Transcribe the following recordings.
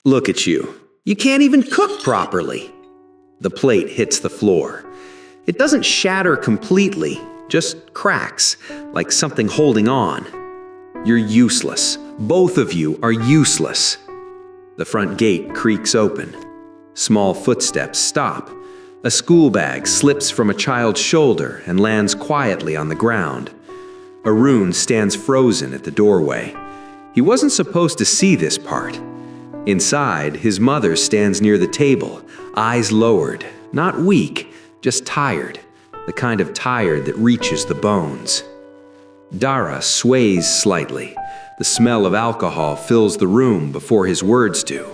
Look at you. You can't even cook properly. The plate hits the floor. It doesn't shatter completely, just cracks, like something holding on. You're useless. Both of you are useless. The front gate creaks open. Small footsteps stop. A school bag slips from a child's shoulder and lands quietly on the ground. Arun stands frozen at the doorway. He wasn't supposed to see this part. Inside, his mother stands near the table, eyes lowered, not weak, just tired, the kind of tired that reaches the bones. Dara sways slightly. The smell of alcohol fills the room before his words do.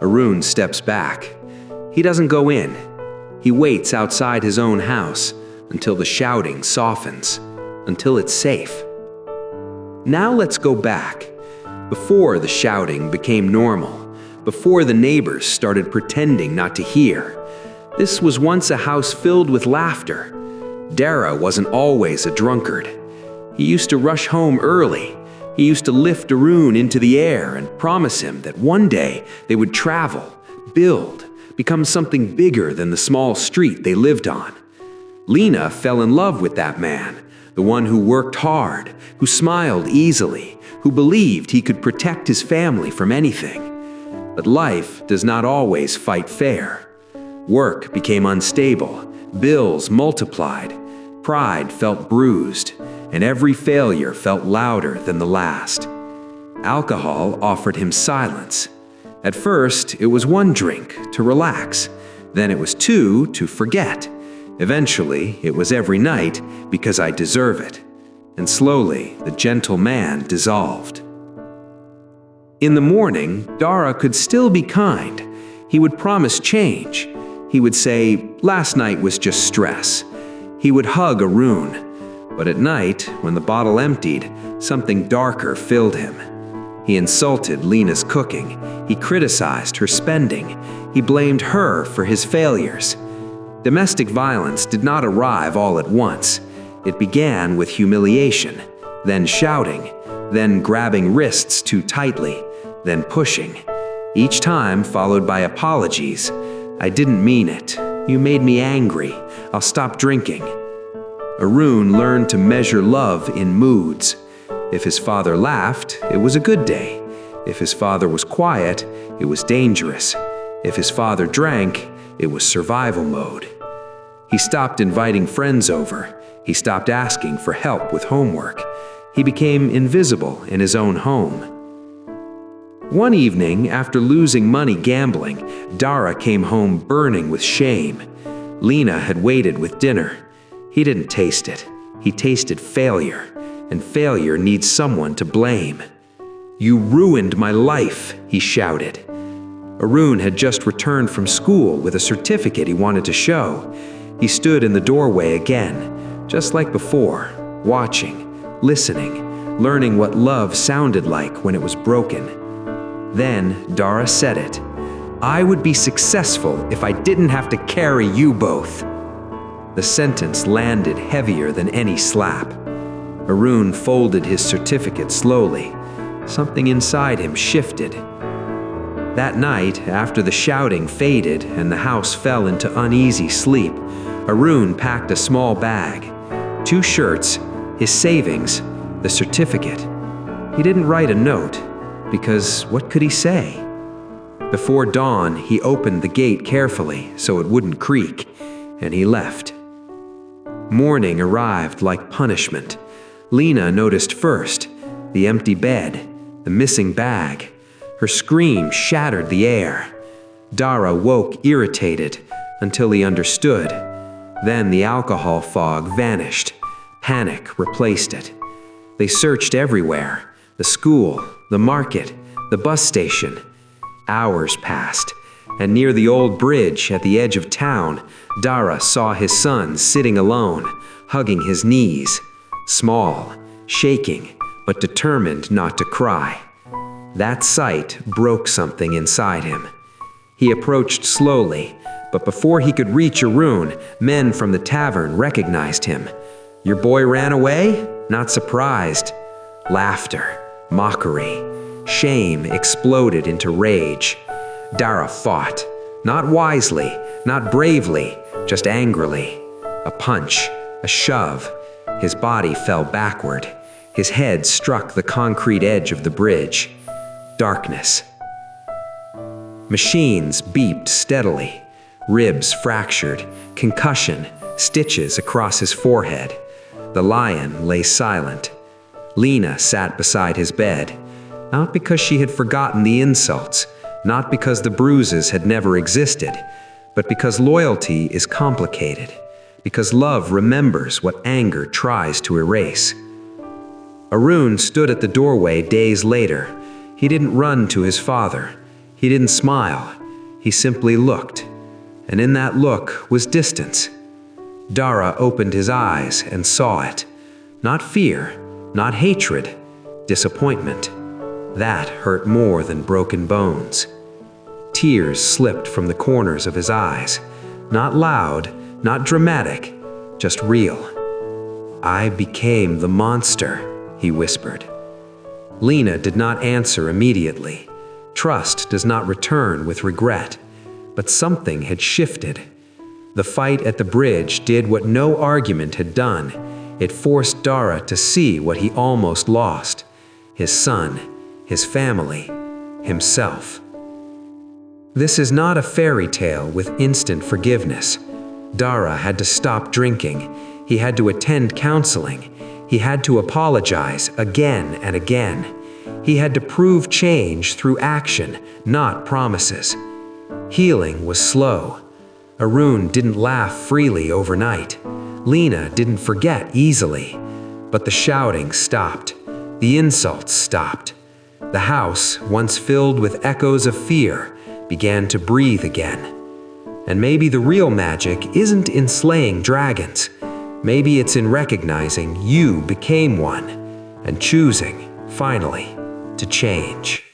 Arun steps back. He doesn't go in. He waits outside his own house until the shouting softens, until it's safe. Now let's go back. Before the shouting became normal, before the neighbors started pretending not to hear. This was once a house filled with laughter. Dara wasn't always a drunkard. He used to rush home early. He used to lift Arun into the air and promise him that one day they would travel, build, become something bigger than the small street they lived on. Lena fell in love with that man, the one who worked hard, who smiled easily, who believed he could protect his family from anything. But life does not always fight fair. Work became unstable, bills multiplied, pride felt bruised, and every failure felt louder than the last. Alcohol offered him silence. At first, it was one drink to relax. Then it was two to forget. Eventually, it was every night because I deserve it. And slowly, the gentle man dissolved. In the morning, Dara could still be kind. He would promise change. He would say, "Last night was just stress." He would hug Arun. But at night, when the bottle emptied, something darker filled him. He insulted Lena's cooking. He criticized her spending. He blamed her for his failures. Domestic violence did not arrive all at once. It began with humiliation, then shouting, then grabbing wrists too tightly, then pushing. Each time followed by apologies. "I didn't mean it. You made me angry. I'll stop drinking." Arun learned to measure love in moods. If his father laughed, it was a good day. If his father was quiet, it was dangerous. If his father drank, it was survival mode. He stopped inviting friends over. He stopped asking for help with homework. He became invisible in his own home. One evening, after losing money gambling, Dara came home burning with shame. Lena had waited with dinner. He didn't taste it. He tasted failure, and failure needs someone to blame. "You ruined my life," he shouted. Arun had just returned from school with a certificate he wanted to show. He stood in the doorway again, just like before, watching, listening, learning what love sounded like when it was broken. Then Dara said it. "I would be successful if I didn't have to carry you both." The sentence landed heavier than any slap. Arun folded his certificate slowly. Something inside him shifted. That night, after the shouting faded and the house fell into uneasy sleep, Arun packed a small bag, 2 shirts, his savings, the certificate. He didn't write a note, because what could he say? Before dawn, he opened the gate carefully so it wouldn't creak, and he left. Morning arrived like punishment. Lena noticed first, the empty bed, the missing bag. Her scream shattered the air. Dara woke irritated until he understood. Then the alcohol fog vanished. Panic replaced it. They searched everywhere, the school, the market, the bus station. Hours passed, and near the old bridge at the edge of town, Dara saw his son sitting alone, hugging his knees, small, shaking, but determined not to cry. That sight broke something inside him. He approached slowly, but before he could reach Arun, men from the tavern recognized him. "Your boy ran away? Not surprised." Laughter, mockery. Shame exploded into rage. Dara fought, not wisely, not bravely, just angrily. A punch, a shove. His body fell backward. His head struck the concrete edge of the bridge. Darkness. Machines beeped steadily. Ribs fractured, concussion, stitches across his forehead. The lion lay silent. Lena sat beside his bed, not because she had forgotten the insults, not because the bruises had never existed, but because loyalty is complicated, because love remembers what anger tries to erase. Arun stood at the doorway days later. He didn't run to his father. He didn't smile. He simply looked. And in that look was distance. Dara opened his eyes and saw it. Not fear, not hatred, disappointment. That hurt more than broken bones. Tears slipped from the corners of his eyes. Not loud, not dramatic, just real. "I became the monster," he whispered. Lena did not answer immediately. Trust does not return with regret. But something had shifted. The fight at the bridge did what no argument had done. It forced Dara to see what he almost lost: his son, his family, himself. This is not a fairy tale with instant forgiveness. Dara had to stop drinking. He had to attend counseling. He had to apologize again and again. He had to prove change through action, not promises. Healing was slow. Arun didn't laugh freely overnight. Lena didn't forget easily. But the shouting stopped. The insults stopped. The house, once filled with echoes of fear, began to breathe again. And maybe the real magic isn't in slaying dragons. Maybe it's in recognizing you became one and choosing, finally, to change.